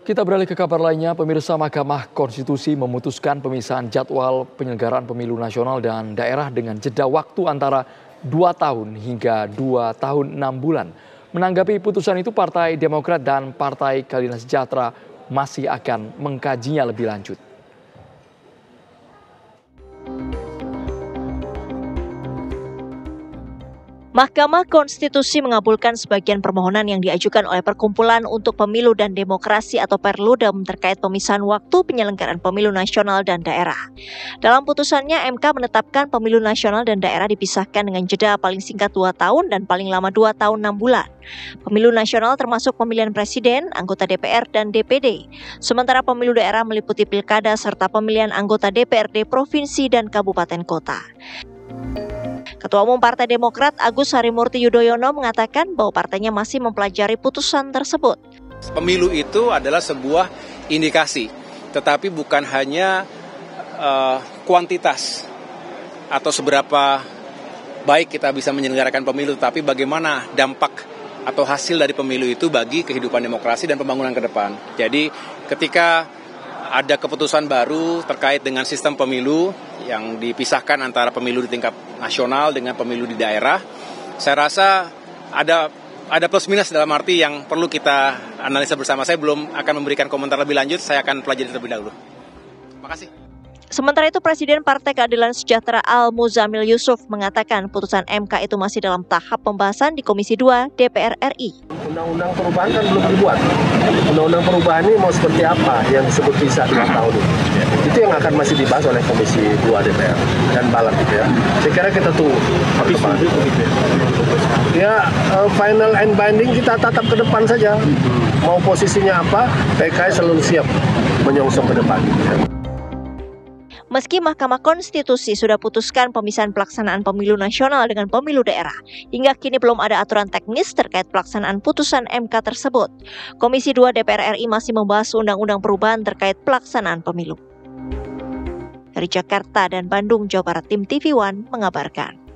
Kita beralih ke kabar lainnya, pemirsa. Mahkamah Konstitusi memutuskan pemisahan jadwal penyelenggaraan pemilu nasional dan daerah dengan jeda waktu antara 2 tahun hingga 2 tahun 6 bulan. Menanggapi putusan itu, Partai Demokrat dan Partai Keadilan Sejahtera masih akan mengkajinya lebih lanjut. Mahkamah Konstitusi mengabulkan sebagian permohonan yang diajukan oleh Perkumpulan untuk Pemilu dan Demokrasi atau Perludem terkait pemisahan waktu penyelenggaraan pemilu nasional dan daerah. Dalam putusannya, MK menetapkan pemilu nasional dan daerah dipisahkan dengan jeda paling singkat 2 tahun dan paling lama 2 tahun 6 bulan. Pemilu nasional termasuk pemilihan presiden, anggota DPR, dan DPD. Sementara pemilu daerah meliputi pilkada serta pemilihan anggota DPRD provinsi dan kabupaten kota. Ketua Umum Partai Demokrat Agus Harimurti Yudhoyono mengatakan bahwa partainya masih mempelajari putusan tersebut. Pemilu itu adalah sebuah indikasi, tetapi bukan hanya kuantitas atau seberapa baik kita bisa menyelenggarakan pemilu, tapi bagaimana dampak atau hasil dari pemilu itu bagi kehidupan demokrasi dan pembangunan ke depan. Jadi ketika ada keputusan baru terkait dengan sistem pemilu yang dipisahkan antara pemilu di tingkat nasional dengan pemilu di daerah, saya rasa ada plus minus dalam arti yang perlu kita analisa bersama. Saya belum akan memberikan komentar lebih lanjut, saya akan pelajari terlebih dahulu. Terima kasih. Sementara itu, Presiden Partai Keadilan Sejahtera Al-Muzamil Yusuf mengatakan putusan MK itu masih dalam tahap pembahasan di Komisi 2 DPR RI. Undang-undang perubahan kan belum dibuat. Undang-undang perubahan ini mau seperti apa yang disebut bisa 2 tahun ini. Itu yang akan masih dibahas oleh Komisi 2 DPR dan Balat gitu ya. Saya kira kita tunggu perkembangan. Ya, final and binding kita tatap ke depan saja. Mau posisinya apa, PKS selalu siap menyongsong ke depan. Ya. Meski Mahkamah Konstitusi sudah putuskan pemisahan pelaksanaan pemilu nasional dengan pemilu daerah, hingga kini belum ada aturan teknis terkait pelaksanaan putusan MK tersebut. Komisi 2 DPR RI masih membahas undang-undang perubahan terkait pelaksanaan pemilu. Dari Jakarta dan Bandung, Jawa Barat, tim TV One mengabarkan.